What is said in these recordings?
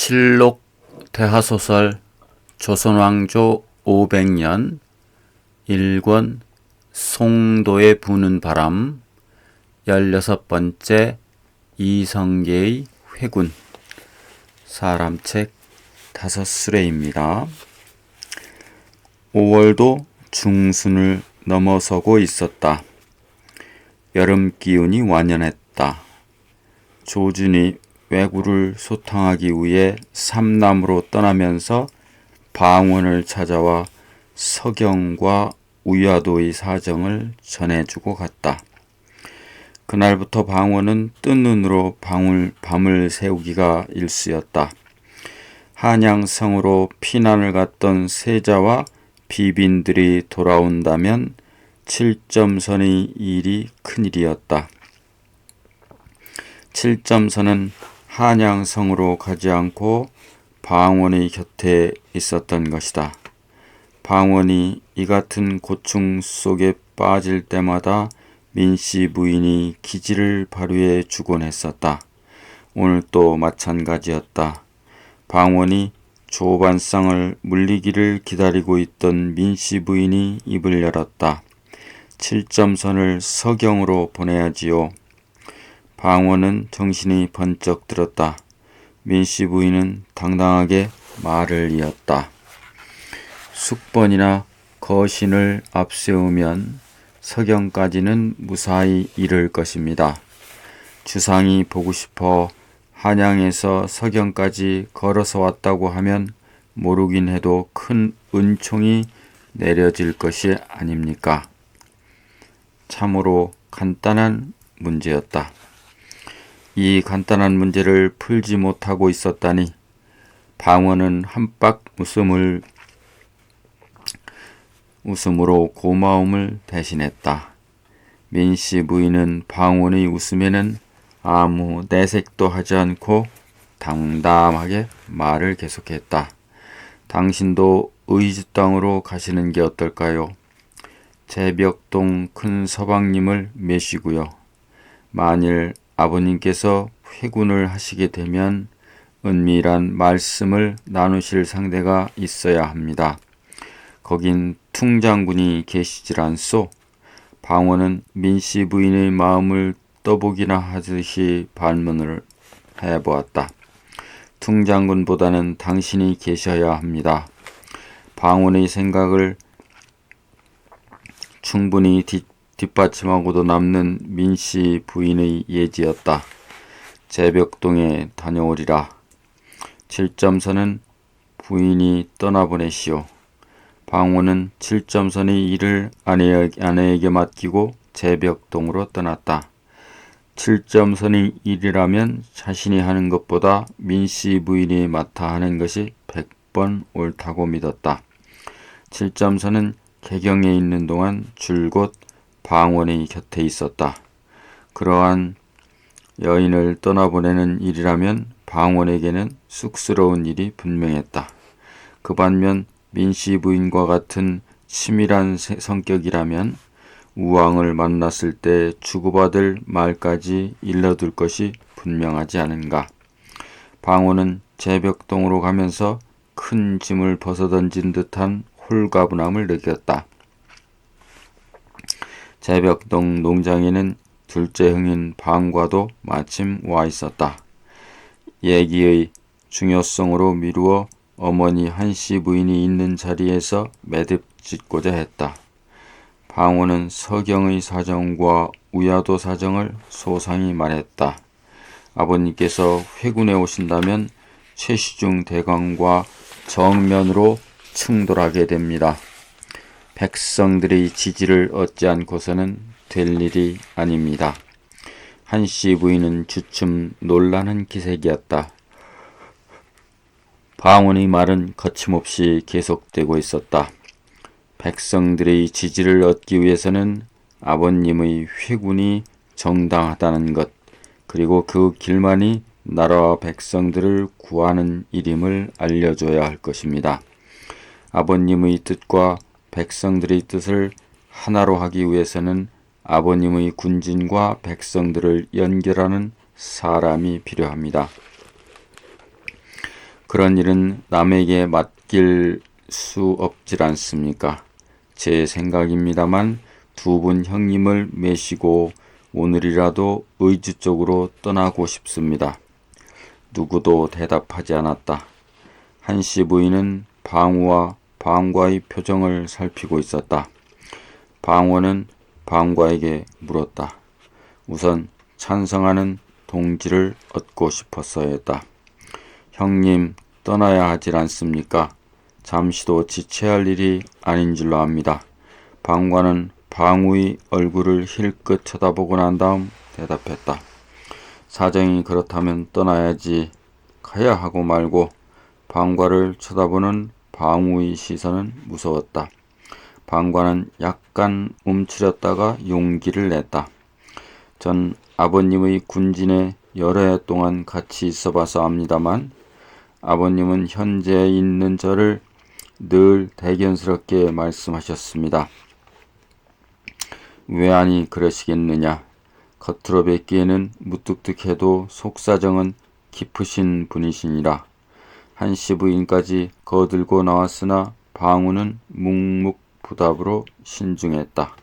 실록 대하소설 조선왕조 500년 1권 송도에 부는 바람 16번째 이성계의 회군 사람책 5수레입니다. 5월도 중순을 넘어서고 있었다. 여름 기운이 완연했다. 조준이 왜구를 소탕하기 위해 삼남으로 떠나면서 방원을 찾아와 서경과 우야도의 사정을 전해주고 갔다. 그날부터 방원은 뜬 눈으로 밤을 새우기가 일쑤였다. 한양성으로 피난을 갔던 세자와 비빈들이 돌아온다면 7점선의 일이 큰일이었다. 7점선은 한양성으로 가지 않고 방원의 곁에 있었던 것이다. 방원이 이 같은 고충 속에 빠질 때마다 민씨 부인이 기지를 발휘해 주곤 했었다. 오늘 또 마찬가지였다. 방원이 조반상을 물리기를 기다리고 있던 민씨 부인이 입을 열었다. 7점선을 서경으로 보내야지요. 방원은 정신이 번쩍 들었다. 민씨 부인은 당당하게 말을 이었다. 숙번이나 거신을 앞세우면 서경까지는 무사히 이를 것입니다. 주상이 보고 싶어 한양에서 서경까지 걸어서 왔다고 하면 모르긴 해도 큰 은총이 내려질 것이 아닙니까? 참으로 간단한 문제였다. 이 간단한 문제를 풀지 못하고 있었다니 방원은 한박 웃음으로 고마움을 대신했다. 민씨 부인은 방원의 웃음에는 아무 내색도 하지 않고 담담하게 말을 계속했다. 당신도 의주 땅으로 가시는 게 어떨까요? 제벽동 큰 서방님을 메시고요. 만일 아버님께서 회군을 하시게 되면 은밀한 말씀을 나누실 상대가 있어야 합니다. 거긴 퉁장군이 계시질 않소. 방원은 민씨 부인의 마음을 떠보기나 하듯이 반문을 해보았다. 퉁장군보다는 당신이 계셔야 합니다. 방원의 생각을 충분히 뒷받침하고도 남는 민씨 부인의 예지였다. 제벽동에 다녀오리라. 7점선은 부인이 떠나보내시오. 방원은 7점선의 일을 아내에게 맡기고 제벽동으로 떠났다. 7점선의 일이라면 자신이 하는 것보다 민씨 부인이 맡아 하는 것이 100번 옳다고 믿었다. 7점선은 개경에 있는 동안 줄곧 방원의 곁에 있었다. 그러한 여인을 떠나보내는 일이라면 방원에게는 쑥스러운 일이 분명했다. 그 반면 민씨 부인과 같은 치밀한 성격이라면 우왕을 만났을 때 주고받을 말까지 일러둘 것이 분명하지 않은가. 방원은 제벽동으로 가면서 큰 짐을 벗어던진 듯한 홀가분함을 느꼈다. 제벽동 농장에는 둘째 형인 방과도 마침 와 있었다. 얘기의 중요성으로 미루어 어머니 한씨 부인이 있는 자리에서 매듭 짓고자 했다. 방원은 서경의 사정과 우야도 사정을 소상히 말했다. 아버님께서 회군에 오신다면 최시중 대감과 정면으로 충돌하게 됩니다. 백성들의 지지를 얻지 않고서는 될 일이 아닙니다. 한씨 부인은 주춤 놀라는 기색이었다. 방원의 말은 거침없이 계속되고 있었다. 백성들의 지지를 얻기 위해서는 아버님의 회군이 정당하다는 것, 그리고 그 길만이 나라와 백성들을 구하는 일임을 알려줘야 할 것입니다. 아버님의 뜻과 백성들의 뜻을 하나로 하기 위해서는 아버님의 군진과 백성들을 연결하는 사람이 필요합니다. 그런 일은 남에게 맡길 수 없질 않습니까? 제 생각입니다만 두 분 형님을 메시고 오늘이라도 의주 쪽으로 떠나고 싶습니다. 누구도 대답하지 않았다. 한씨 부인은 방우와 방과의 표정을 살피고 있었다. 방우는 방과에게 물었다. 우선 찬성하는 동지를 얻고 싶었어였다. 형님 떠나야 하질 않습니까? 잠시도 지체할 일이 아닌 줄로 압니다. 방과는 방우의 얼굴을 힐끗 쳐다보고 난 다음 대답했다. 사정이 그렇다면 떠나야지. 가야 하고 말고. 방과를 쳐다보는 방우의 시선은 무서웠다. 방과는 약간 움츠렸다가 용기를 냈다. 전 아버님의 군진에 여러 해 동안 같이 있어봐서 압니다만 아버님은 현재 있는 저를 늘 대견스럽게 말씀하셨습니다. 왜 아니 그러시겠느냐. 겉으로 뵙기에는 무뚝뚝해도 속사정은 깊으신 분이시니라. 한씨 부인까지 거들고 나왔으나 방우는 묵묵부답으로 신중했다.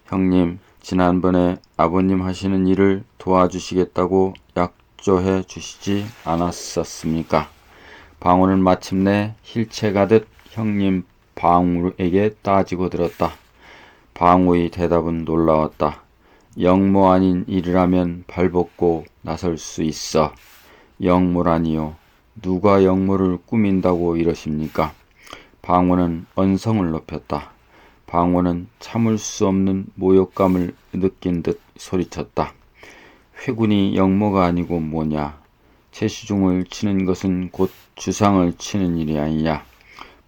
형님, 지난번에 아버님 하시는 일을 도와주시겠다고 약조해 주시지 않았었습니까? 방우는 마침내 힐체가듯 형님 방우에게 따지고 들었다. 방우의 대답은 놀라웠다. 영모 아닌 일이라면 발벗고 나설 수 있어. 영모라니요. 누가 영모를 꾸민다고 이러십니까? 방우는 언성을 높였다. 방우는 참을 수 없는 모욕감을 느낀 듯 소리쳤다. 회군이 영모가 아니고 뭐냐. 최시중을 치는 것은 곧 주상을 치는 일이 아니냐.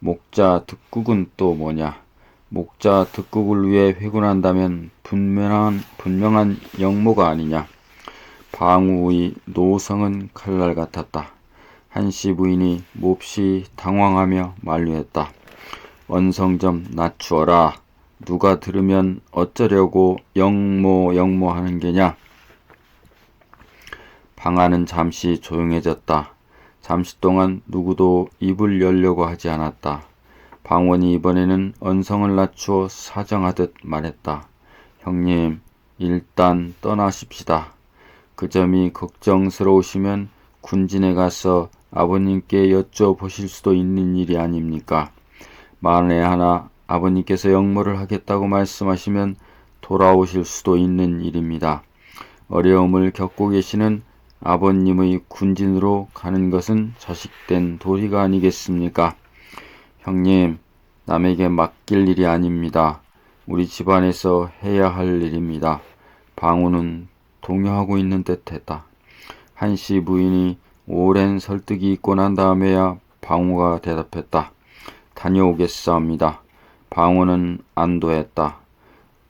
목자 득국은 또 뭐냐. 목자 득국을 위해 회군한다면 분명한 영모가 아니냐. 방우의 노성은 칼날 같았다. 한씨 부인이 몹시 당황하며 만류했다. 언성 좀 낮추어라. 누가 들으면 어쩌려고 영모 하는 게냐. 방 안은 잠시 조용해졌다. 잠시 동안 누구도 입을 열려고 하지 않았다. 방원이 이번에는 언성을 낮추어 사정하듯 말했다. 형님, 일단 떠나십시다. 그 점이 걱정스러우시면 군진에 가서 아버님께 여쭤보실 수도 있는 일이 아닙니까? 만에 하나 아버님께서 영모를 하겠다고 말씀하시면 돌아오실 수도 있는 일입니다. 어려움을 겪고 계시는 아버님의 군진으로 가는 것은 자식된 도리가 아니겠습니까? 형님, 남에게 맡길 일이 아닙니다. 우리 집안에서 해야 할 일입니다. 방우는 동요하고 있는 듯했다. 한씨 부인이 오랜 설득이 있고 난 다음에야 방우가 대답했다. 다녀오겠사옵니다. 방우는 안도했다.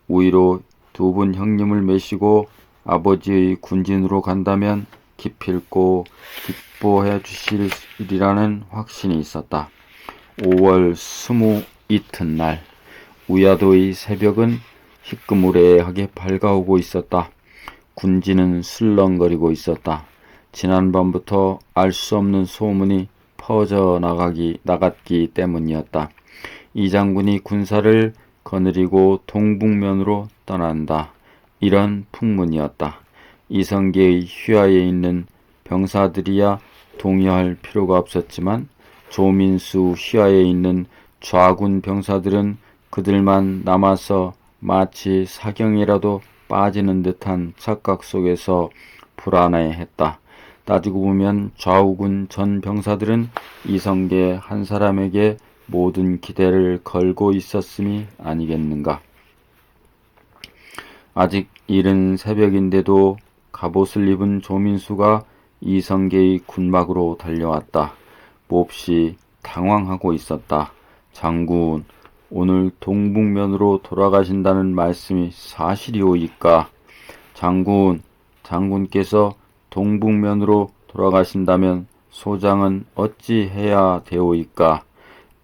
우위로 두 분 형님을 메시고 아버지의 군진으로 간다면 기필코 기뻐해 주시리라는 확신이 있었다. 5월 20이튿날 우야도의 새벽은 희끄무레하게 밝아오고 있었다. 군진은 술렁거리고 있었다. 지난밤부터 알 수 없는 소문이 퍼져 나갔기 때문이었다. 이 장군이 군사를 거느리고 동북면으로 떠난다. 이런 풍문이었다. 이성계의 휘하에 있는 병사들이야 동요할 필요가 없었지만 조민수 휘하에 있는 좌군 병사들은 그들만 남아서 마치 사경이라도 빠지는 듯한 착각 속에서 불안해했다. 따지고 보면 좌우군 전 병사들은 이성계 한 사람에게 모든 기대를 걸고 있었음이 아니겠는가. 아직 이른 새벽인데도 갑옷을 입은 조민수가 이성계의 군막으로 달려왔다. 몹시 당황하고 있었다. 장군, 오늘 동북면으로 돌아가신다는 말씀이 사실이오이까? 장군, 장군께서 동북면으로 돌아가신다면 소장은 어찌 해야 되오이까?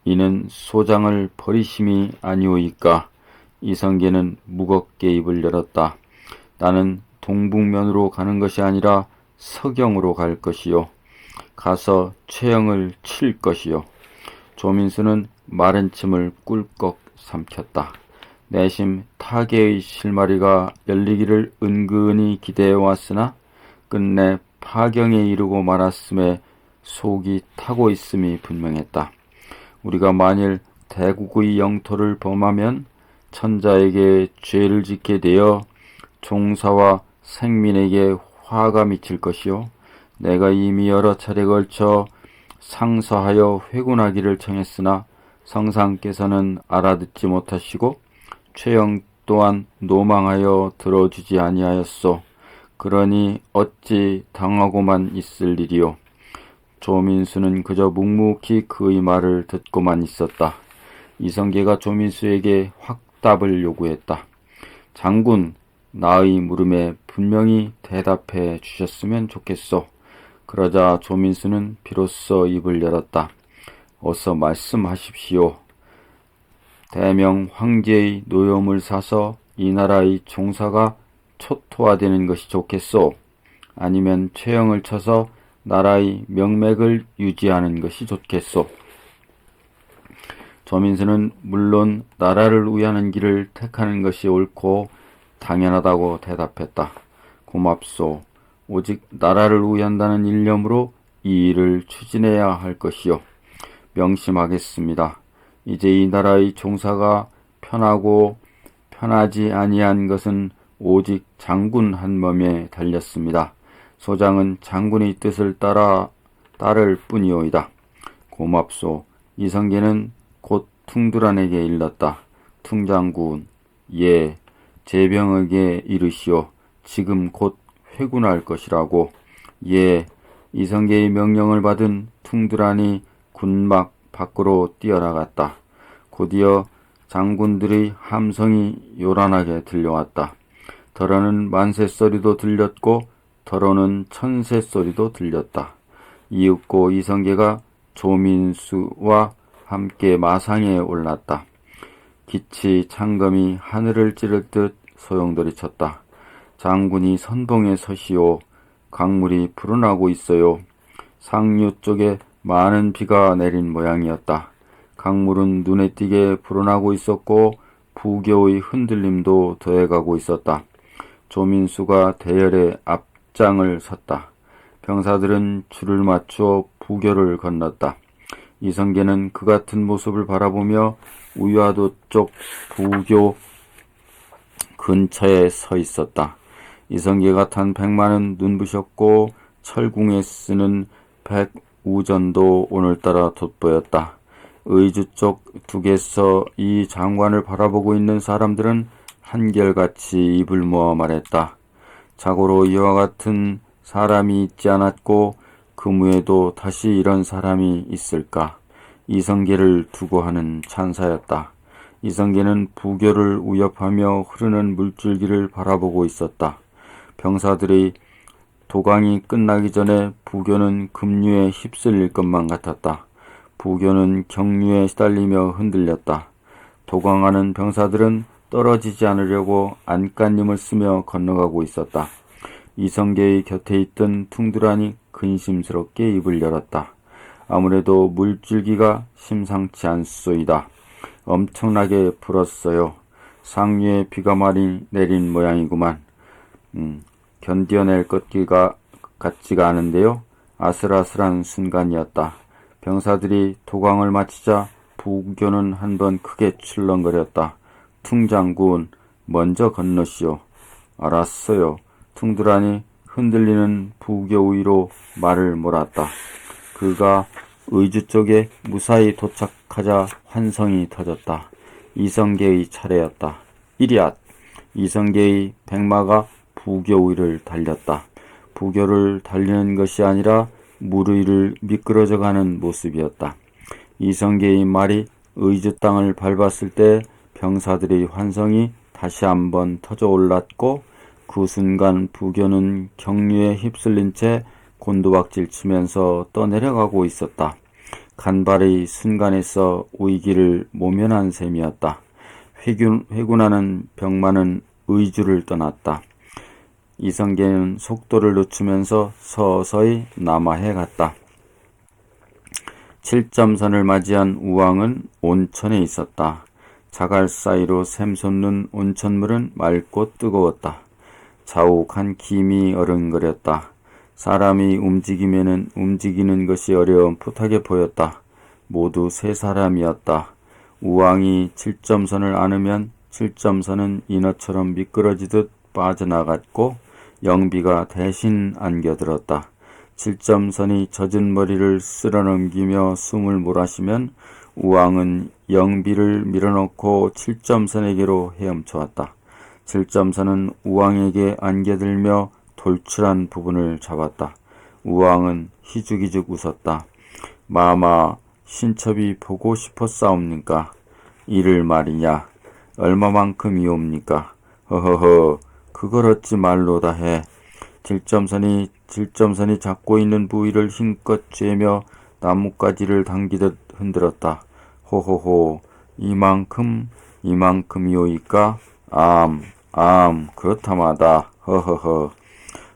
이는 소장을 버리심이 아니오이까? 이성계는 무겁게 입을 열었다. 나는 동북면으로 가는 것이 아니라 서경으로 갈 것이요. 가서 최영을 칠 것이요. 조민수는 마른 침을 꿀꺽 삼켰다. 내심 타계의 실마리가 열리기를 은근히 기대해 왔으나 끝내 파경에 이르고 말았음에 속이 타고 있음이 분명했다. 우리가 만일 대국의 영토를 범하면 천자에게 죄를 짓게 되어 종사와 생민에게 화가 미칠 것이요. 내가 이미 여러 차례 걸쳐 상서하여 회군하기를 청했으나 성상께서는 알아듣지 못하시고 최영 또한 노망하여 들어주지 아니하였소. 그러니 어찌 당하고만 있을 일이요. 조민수는 그저 묵묵히 그의 말을 듣고만 있었다. 이성계가 조민수에게 확답을 요구했다. 장군, 나의 물음에 분명히 대답해 주셨으면 좋겠소. 그러자 조민수는 비로소 입을 열었다. 어서 말씀하십시오. 대명 황제의 노염을 사서 이 나라의 종사가 초토화되는 것이 좋겠소? 아니면 최영을 쳐서 나라의 명맥을 유지하는 것이 좋겠소? 조민수는 물론 나라를 위하는 길을 택하는 것이 옳고 당연하다고 대답했다. 고맙소. 오직 나라를 위한다는 일념으로 이 일을 추진해야 할 것이요. 명심하겠습니다. 이제 이 나라의 종사가 편하고 편하지 아니한 것은 오직 장군 한 몸에 달렸습니다. 소장은 장군의 뜻을 따를 뿐이오이다. 고맙소. 이성계는 곧 퉁두란에게 일렀다. 퉁장군, 예, 제병에게 이르시오. 지금 곧 회군할 것이라고. 예, 이성계의 명령을 받은 퉁두란이 군막 밖으로 뛰어나갔다. 곧이어 장군들의 함성이 요란하게 들려왔다. 더러는 만세 소리도 들렸고 더러는 천세 소리도 들렸다. 이윽고 이성계가 조민수와 함께 마상에 올랐다. 기치 창검이 하늘을 찌를 듯 소용돌이 쳤다. 장군이 선봉에 서시오. 강물이 불어나고 있어요. 상류 쪽에 많은 비가 내린 모양이었다. 강물은 눈에 띄게 불어나고 있었고 부교의 흔들림도 더해가고 있었다. 조민수가 대열의 앞장을 섰다. 병사들은 줄을 맞추어 부교를 건넜다. 이성계는 그 같은 모습을 바라보며 우유화도 쪽 부교 근처에 서 있었다. 이성계가 탄 백마는 눈부셨고 철궁에 쓰는 백우전도 오늘따라 돋보였다. 의주 쪽 둑에서 이 장관을 바라보고 있는 사람들은 한결같이 입을 모아 말했다. 자고로 이와 같은 사람이 있지 않았고 금후에도 다시 이런 사람이 있을까? 이성계를 두고 하는 찬사였다. 이성계는 부교를 우협하며 흐르는 물줄기를 바라보고 있었다. 병사들의 도강이 끝나기 전에 부교는 급류에 휩쓸릴 것만 같았다. 부교는 경류에 시달리며 흔들렸다. 도강하는 병사들은 떨어지지 않으려고 안간힘을 쓰며 건너가고 있었다. 이성계의 곁에 있던 퉁두란이 근심스럽게 입을 열었다. 아무래도 물줄기가 심상치 않소이다. 엄청나게 불었어요. 상류에 비가 많이 내린 모양이구만. 견뎌낼 것 같지가 않은데요. 아슬아슬한 순간이었다. 병사들이 도강을 마치자 부교는 한번 크게 출렁거렸다. 퉁장군, 먼저 건너시오. 알았어요. 퉁두란이 흔들리는 부교 위로 말을 몰았다. 그가 의주 쪽에 무사히 도착하자 환성이 터졌다. 이성계의 차례였다. 이리앗! 이성계의 백마가 부교 위를 달렸다. 부교를 달리는 것이 아니라 물 위를 미끄러져 가는 모습이었다. 이성계의 말이 의주 땅을 밟았을 때 병사들의 환성이 다시 한번 터져 올랐고 그 순간 부교는 경류에 휩쓸린 채 곤두박질 치면서 떠내려가고 있었다. 간발의 순간에서 위기를 모면한 셈이었다. 회군하는 병마는 의주를 떠났다. 이성계는 속도를 늦추면서 서서히 남하해 갔다. 7점선을 맞이한 우왕은 온천에 있었다. 자갈 사이로 샘솟는 온천물은 맑고 뜨거웠다. 자욱한 김이 어른거렸다. 사람이 움직이면은 움직이는 것이 어려운 풋하게 보였다. 모두 세 사람이었다. 우왕이 7점선을 안으면 7점선은 인어처럼 미끄러지듯 빠져나갔고 영비가 대신 안겨들었다. 7점선이 젖은 머리를 쓸어넘기며 숨을 몰아쉬면 우왕은 영비를 밀어넣고 7점선에게로 헤엄쳐왔다. 7점선은 우왕에게 안겨들며 돌출한 부분을 잡았다. 우왕은 희죽희죽 웃었다. 마마, 신첩이 보고 싶었사옵니까? 이를 말이냐? 얼마만큼이옵니까? 허허허, 그걸 어찌 말로다 해. 7점선이 잡고 있는 부위를 힘껏 쬐며 나뭇가지를 당기듯 흔들었다. 호호호, 이만큼이오이까? 그렇다마다. 허허허.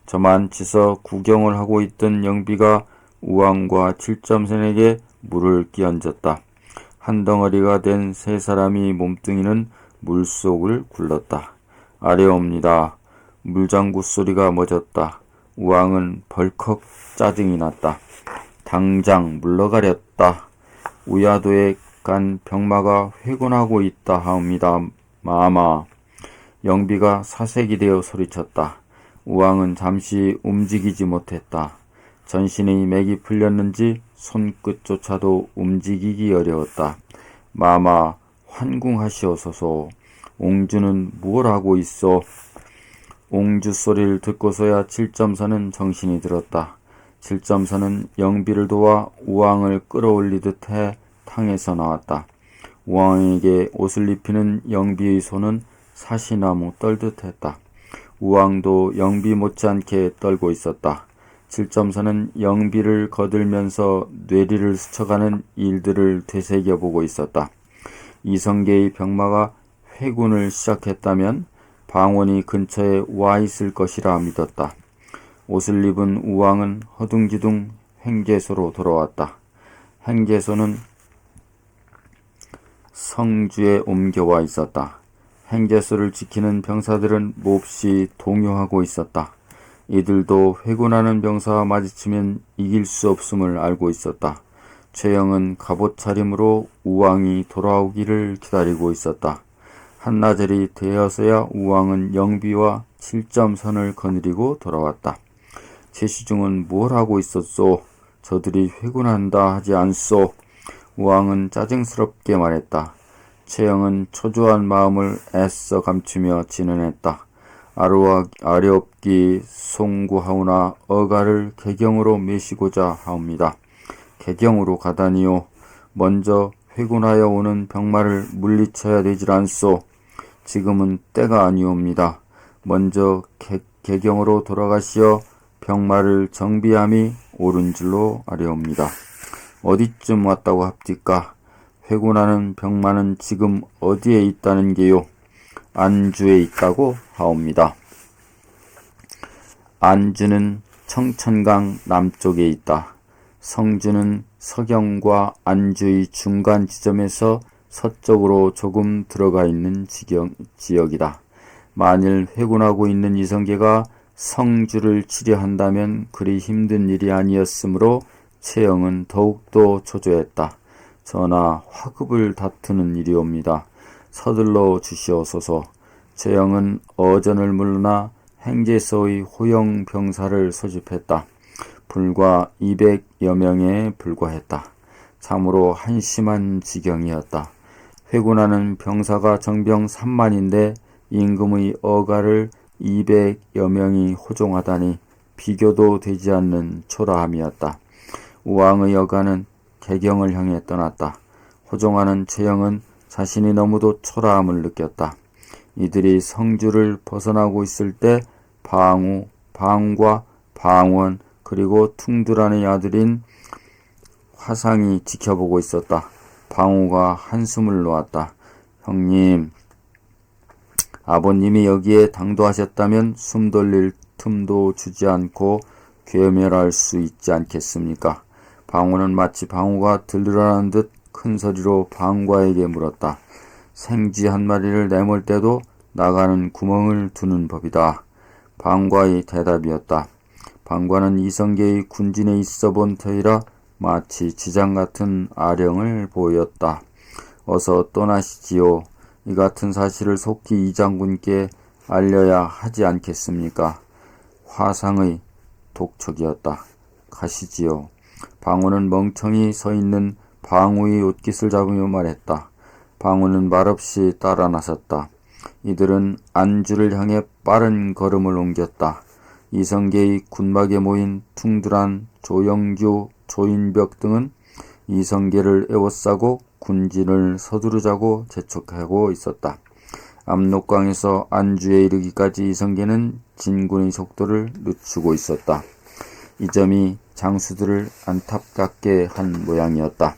저만 치서 구경을 하고 있던 영비가 우왕과 7점선에게 물을 끼얹었다. 한 덩어리가 된 세 사람이 몸뚱이는 물속을 굴렀다. 아래옵니다. 물장구 소리가 멎었다. 우왕은 벌컥 짜증이 났다. 당장 물러가렸다. 우야도에 간 병마가 회군하고 있다 하옵니다. 마마. 영비가 사색이 되어 소리쳤다. 우왕은 잠시 움직이지 못했다. 전신의 맥이 풀렸는지 손끝조차도 움직이기 어려웠다. 마마, 환궁하시옵소서. 옹주는 뭘 하고 있어? 옹주 소리를 듣고서야 7점선은 정신이 들었다. 7점선은 영비를 도와 우왕을 끌어올리듯 해 탕에서 나왔다. 우왕에게 옷을 입히는 영비의 손은 사시나무 떨듯 했다. 우왕도 영비 못지않게 떨고 있었다. 7점선은 영비를 거들면서 뇌리를 스쳐가는 일들을 되새겨보고 있었다. 이성계의 병마가 회군을 시작했다면 방원이 근처에 와 있을 것이라 믿었다. 옷을 입은 우왕은 허둥지둥 횡계소로 돌아왔다. 횡계소는 성주에 옮겨와 있었다. 횡계소를 지키는 병사들은 몹시 동요하고 있었다. 이들도 회군하는 병사와 마주치면 이길 수 없음을 알고 있었다. 최영은 갑옷 차림으로 우왕이 돌아오기를 기다리고 있었다. 한나절이 되어서야 우왕은 영비와 7점선을 거느리고 돌아왔다. 최시중은 뭘 하고 있었소? 저들이 회군한다 하지 않소? 우왕은 짜증스럽게 말했다. 최영은 초조한 마음을 애써 감추며 진언했다. 아뢰옵기 송구하오나 어가를 개경으로 메시고자 하옵니다. 개경으로 가다니요. 먼저 회군하여 오는 병마를 물리쳐야 되질 않소. 지금은 때가 아니옵니다. 먼저 개경으로 돌아가시어 병마를 정비함이 옳은 줄로 아뢰옵니다. 어디쯤 왔다고 합니까? 회군하는 병마는 지금 어디에 있다는 게요? 안주에 있다고 하옵니다. 안주는 청천강 남쪽에 있다. 성주는 서경과 안주의 중간 지점에서 서쪽으로 조금 들어가 있는 지역이다. 만일 회군하고 있는 이성계가 성주를 치려한다면 그리 힘든 일이 아니었으므로 최영은 더욱더 초조했다. 전하, 화급을 다투는 일이옵니다. 서둘러 주시옵소서. 최영은 어전을 물러나 행제소의 호영 병사를 소집했다. 불과 200여 명에 불과했다. 참으로 한심한 지경이었다. 회군하는 병사가 정병 3만인데 임금의 어가를 200여 명이 호종하다니 비교도 되지 않는 초라함이었다. 우왕의 어가는 개경을 향해 떠났다. 호종하는 최영은 자신이 너무도 초라함을 느꼈다. 이들이 성주를 벗어나고 있을 때 방과 방원 그리고 퉁두란의 아들인 화상이 지켜보고 있었다. 방우가 한숨을 놓았다. 형님, 아버님이 여기에 당도하셨다면 숨 돌릴 틈도 주지 않고 괴멸할 수 있지 않겠습니까? 방우는 마치 방우가 들으라는 듯 큰 소리로 방과에게 물었다. 생쥐 한 마리를 내몰 때도 나가는 구멍을 두는 법이다. 방과의 대답이었다. 방과는 이성계의 군진에 있어 본 터이라 마치 지장 같은 아령을 보였다. 어서 떠나시지요. 이 같은 사실을 속히 이 장군께 알려야 하지 않겠습니까? 화상의 독촉이었다. 가시지요. 방우는 멍청이 서 있는 방우의 옷깃을 잡으며 말했다. 방우는 말없이 따라 나섰다. 이들은 안주를 향해 빠른 걸음을 옮겼다. 이성계의 군막에 모인 퉁두란, 조영규, 조인벽 등은 이성계를 에워싸고 군진을 서두르자고 재촉하고 있었다. 압록강에서 안주에 이르기까지 이성계는 진군의 속도를 늦추고 있었다. 이 점이 장수들을 안타깝게 한 모양이었다.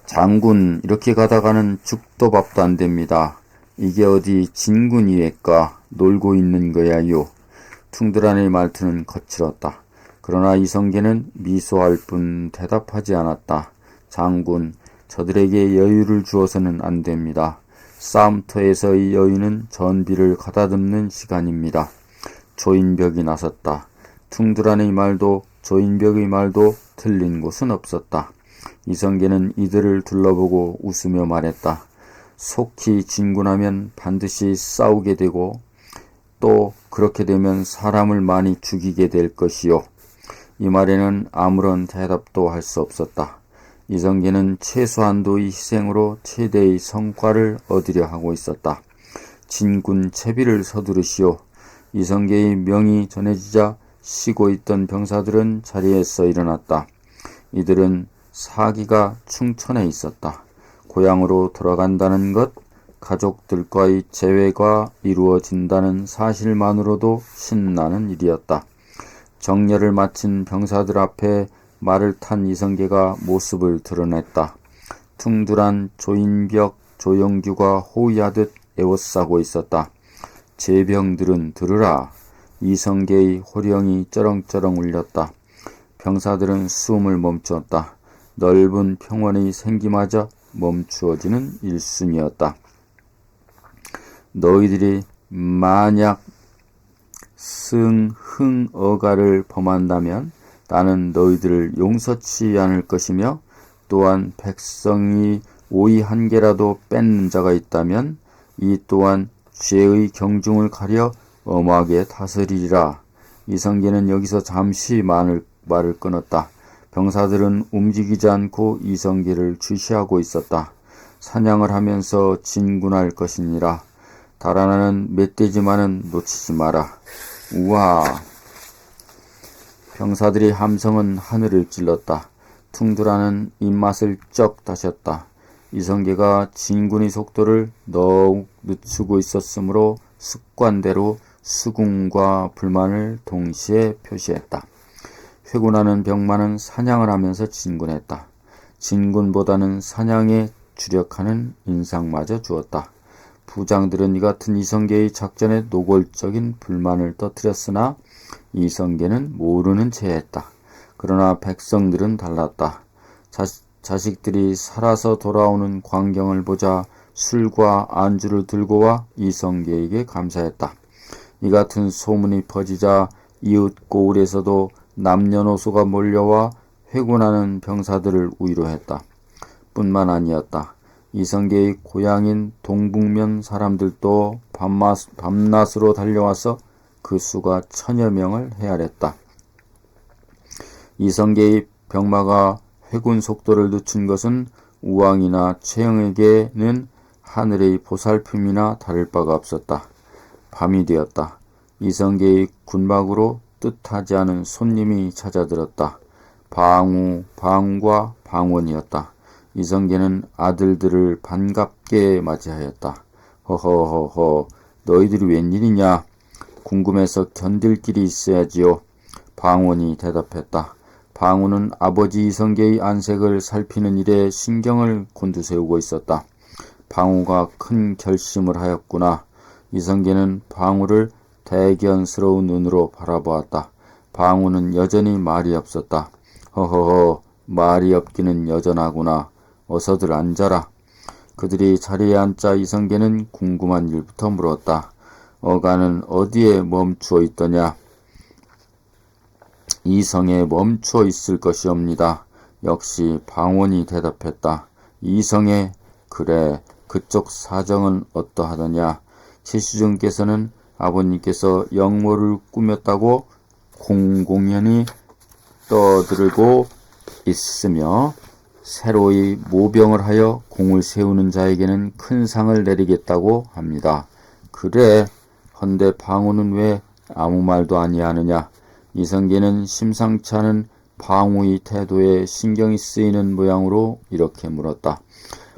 장군, 이렇게 가다가는 죽도 밥도 안 됩니다. 이게 어디 진군이외까 놀고 있는 거야요. 퉁두란의 말투는 거칠었다. 그러나 이성계는 미소할 뿐 대답하지 않았다. 장군, 저들에게 여유를 주어서는 안 됩니다. 싸움터에서의 여유는 전비를 가다듬는 시간입니다. 조인벽이 나섰다. 퉁두란의 말도 조인벽의 말도 틀린 곳은 없었다. 이성계는 이들을 둘러보고 웃으며 말했다. 속히 진군하면 반드시 싸우게 되고 또 그렇게 되면 사람을 많이 죽이게 될 것이요. 이 말에는 아무런 대답도 할 수 없었다. 이성계는 최소한도의 희생으로 최대의 성과를 얻으려 하고 있었다. 진군 채비를 서두르시오. 이성계의 명이 전해지자 쉬고 있던 병사들은 자리에서 일어났다. 이들은 사기가 충천에 있었다. 고향으로 돌아간다는 것, 가족들과의 재회가 이루어진다는 사실만으로도 신나는 일이었다. 정렬을 마친 병사들 앞에 말을 탄 이성계가 모습을 드러냈다. 퉁두란, 조인벽, 조영규가 호위하듯 에워싸고 있었다. 제병들은 들으라. 이성계의 호령이 쩌렁쩌렁 울렸다. 병사들은 숨을 멈추었다. 넓은 평원의 생기마저 멈추어지는 일순이었다. 너희들이 만약 승흥어가를 범한다면 나는 너희들을 용서치 않을 것이며 또한 백성이 오이 한 개라도 뺏는 자가 있다면 이 또한 죄의 경중을 가려 엄하게 다스리리라. 이성계는 여기서 잠시 말을 끊었다. 병사들은 움직이지 않고 이성계를 주시하고 있었다. 사냥을 하면서 진군할 것이니라. 달아나는 멧돼지만은 놓치지 마라. 우와! 병사들의 함성은 하늘을 찔렀다. 퉁두라는 입맛을 쩍 다셨다. 이성계가 진군의 속도를 더욱 늦추고 있었으므로 습관대로 수긍과 불만을 동시에 표시했다. 회군하는 병마는 사냥을 하면서 진군했다. 진군보다는 사냥에 주력하는 인상마저 주었다. 부장들은 이 같은 이성계의 작전에 노골적인 불만을 터뜨렸으나 이성계는 모르는 체했다. 그러나 백성들은 달랐다. 자식들이 살아서 돌아오는 광경을 보자 술과 안주를 들고 와 이성계에게 감사했다. 이 같은 소문이 퍼지자 이웃 고을에서도 남녀노소가 몰려와 회군하는 병사들을 위로했다. 뿐만 아니었다. 이성계의 고향인 동북면 사람들도 밤낮으로 달려와서 그 수가 1000여 명을 헤아렸다. 이성계의 병마가 회군 속도를 늦춘 것은 우왕이나 최영에게는 하늘의 보살핌이나 다를 바가 없었다. 밤이 되었다. 이성계의 군막으로 뜻하지 않은 손님이 찾아들었다. 방우, 방과 방원이었다. 이성계는 아들들을 반갑게 맞이하였다. 허허허허, 너희들이 웬일이냐? 궁금해서 견딜 길이 있어야지요. 방원이 대답했다. 방우는 아버지 이성계의 안색을 살피는 일에 신경을 곤두세우고 있었다. 방우가 큰 결심을 하였구나. 이성계는 방우를 대견스러운 눈으로 바라보았다. 방우는 여전히 말이 없었다. 허허허, 말이 없기는 여전하구나. 어서들 앉아라. 그들이 자리에 앉자 이성계는 궁금한 일부터 물었다. 어가는 어디에 멈추어 있더냐? 이성에 멈추어 있을 것이옵니다. 역시 방원이 대답했다. 이성에? 그래, 그쪽 사정은 어떠하더냐? 최시중께서는 아버님께서 영모를 꾸몄다고 공공연히 떠들고 있으며 새로이 모병을 하여 공을 세우는 자에게는 큰 상을 내리겠다고 합니다. 그래, 헌데 방우는 왜 아무 말도 아니하느냐? 이성계는 심상치 않은 방우의 태도에 신경이 쓰이는 모양으로 이렇게 물었다.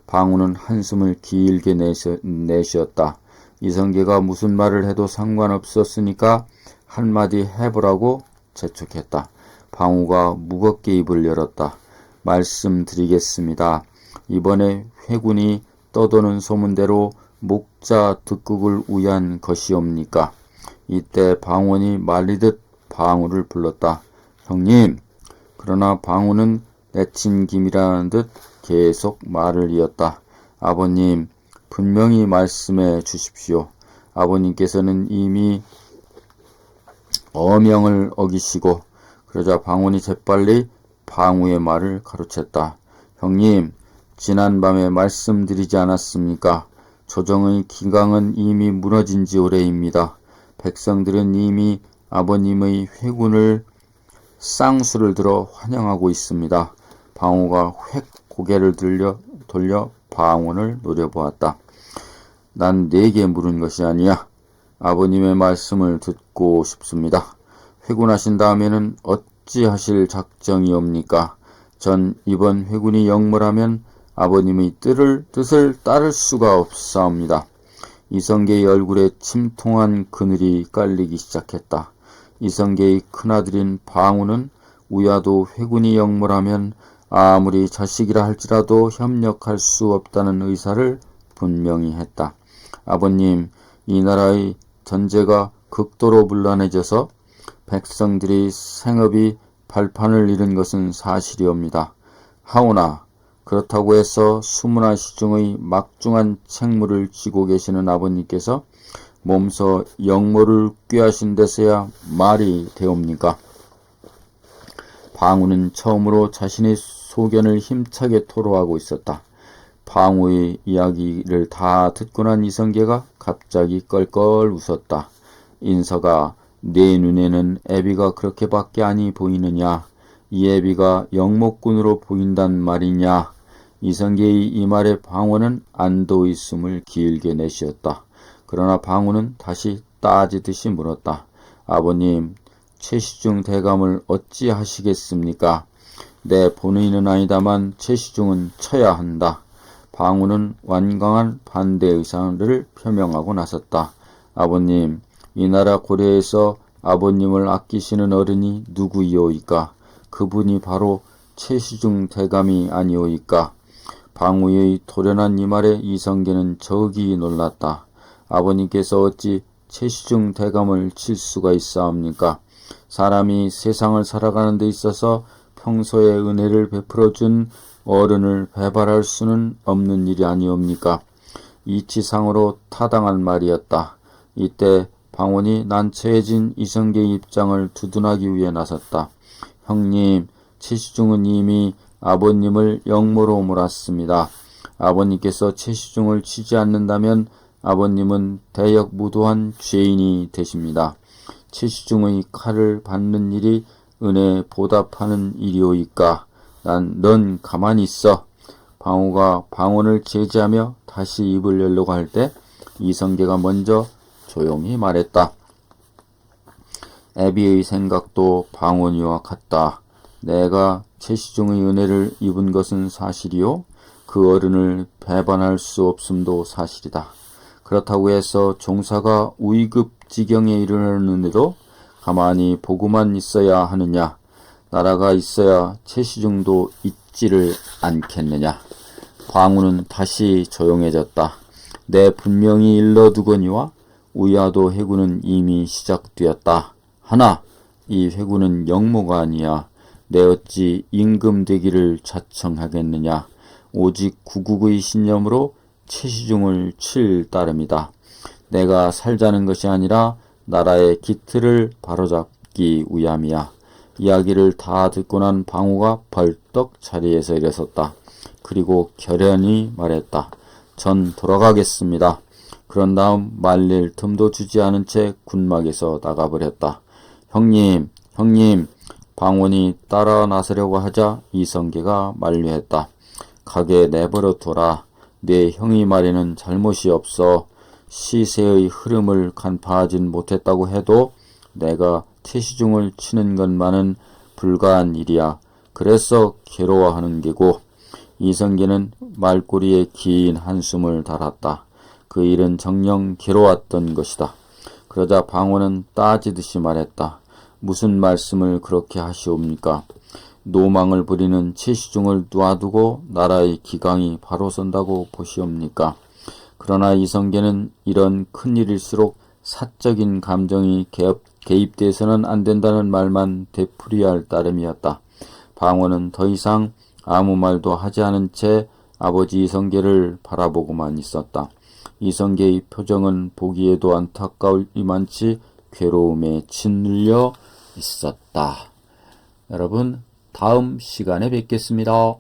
방우는 한숨을 길게 내쉬었다. 이성계가 무슨 말을 해도 상관없었으니까 한마디 해보라고 재촉했다. 방우가 무겁게 입을 열었다. 말씀드리겠습니다. 이번에 회군이 떠도는 소문대로 목자 득국을 우야한 것이옵니까? 이때 방원이 말리듯 방우를 불렀다. 형님! 그러나 방우는 내친 김이라는 듯 계속 말을 이었다. 아버님, 분명히 말씀해 주십시오. 아버님께서는 이미 어명을 어기시고. 그러자 방원이 재빨리 방우의 말을 가로챘다. 형님, 지난밤에 말씀드리지 않았습니까? 조정의 기강은 이미 무너진 지 오래입니다. 백성들은 이미 아버님의 회군을 쌍수를 들어 환영하고 있습니다. 방우가 획 고개를 돌려 방원을 노려보았다. 난 네게 물은 것이 아니야. 아버님의 말씀을 듣고 싶습니다. 회군하신 다음에는 어찌 하실 작정이옵니까? 전 이번 회군이 영모라면 아버님의 뜻을 따를 수가 없사옵니다. 이성계의 얼굴에 침통한 그늘이 깔리기 시작했다. 이성계의 큰아들인 방우는 우야도 회군이 영모라면 아무리 자식이라 할지라도 협력할 수 없다는 의사를 분명히 했다. 아버님, 이 나라의 전제가 극도로 문란해져서 백성들이 생업이 발판을 잃은 것은 사실이옵니다. 하오나 그렇다고 해서 수문화 시중의 막중한 책무를 쥐고 계시는 아버님께서 몸소 영모를 꾀하신 데서야 말이 되옵니까? 방우는 처음으로 자신의 소견을 힘차게 토로하고 있었다. 방우의 이야기를 다 듣고 난 이성계가 갑자기 껄껄 웃었다. 인서가, 내 눈에는 애비가 그렇게밖에 아니 보이느냐? 이 애비가 영목군으로 보인단 말이냐? 이성계의 이 말에 방우는 안도의 숨을 길게 내쉬었다. 그러나 방우는 다시 따지듯이 물었다. 아버님, 최시중 대감을 어찌 하시겠습니까? 내 본의는 아니다만 최시중은 쳐야 한다. 방우는 완강한 반대 의사를 표명하고 나섰다. 아버님, 이 나라 고려에서 아버님을 아끼시는 어른이 누구이오이까? 그분이 바로 최시중 대감이 아니오이까? 방우의 도련한 이 말에 이성계는 저기 놀랐다. 아버님께서 어찌 최시중 대감을 칠 수가 있사옵니까? 사람이 세상을 살아가는 데 있어서 평소에 은혜를 베풀어준 어른을 배발할 수는 없는 일이 아니옵니까? 이치상으로 타당한 말이었다. 이때 방원이 난처해진 이성계의 입장을 두둔하기 위해 나섰다. 형님, 최시중은 이미 아버님을 영모로 몰았습니다. 아버님께서 최시중을 치지 않는다면 아버님은 대역무도한 죄인이 되십니다. 최시중의 칼을 받는 일이 은혜 보답하는 일이오이까? 넌 가만히 있어. 방우가 방원을 제지하며 다시 입을 열려고 할 때 이성계가 먼저 조용히 말했다. 애비의 생각도 방원이와 같다. 내가 최시중의 은혜를 입은 것은 사실이요. 그 어른을 배반할 수 없음도 사실이다. 그렇다고 해서 종사가 우이급 지경에 이르는데도 가만히 보고만 있어야 하느냐? 나라가 있어야 최시중도 있지를 않겠느냐? 방우는 다시 조용해졌다. 내 분명히 일러두거니와 우야도 회군은 이미 시작되었다. 하나, 이 회군은 영모가 아니야. 내 어찌 임금되기를 자청하겠느냐. 오직 구국의 신념으로 최시중을 칠 따름이다. 내가 살자는 것이 아니라 나라의 기틀을 바로잡기 위함이야. 이야기를 다 듣고 난 방우가 벌떡 자리에서 일어섰다. 그리고 결연히 말했다. 전 돌아가겠습니다. 그런 다음 말릴 틈도 주지 않은 채 군막에서 나가버렸다. 형님, 방원이 따라 나서려고 하자 이성계가 만류했다. 가게 내버려 둬라. 내 형이 말에는 잘못이 없어. 시세의 흐름을 간파하진 못했다고 해도 내가 최시중을 치는 것만은 불가한 일이야. 그래서 괴로워하는 게고. 이성계는 말꼬리에 긴 한숨을 달았다. 그 일은 정녕 괴로웠던 것이다. 그러자 방원은 따지듯이 말했다. 무슨 말씀을 그렇게 하시옵니까? 노망을 부리는 최시중을 놔두고 나라의 기강이 바로 선다고 보시옵니까? 그러나 이성계는 이런 큰일일수록 사적인 감정이 개입돼서는 안 된다는 말만 되풀이할 따름이었다. 방원은 더 이상 아무 말도 하지 않은 채 아버지 이성계를 바라보고만 있었다. 이성계의 표정은 보기에도 안타까울 이만치 괴로움에 짓눌려 있었다. 여러분, 다음 시간에 뵙겠습니다.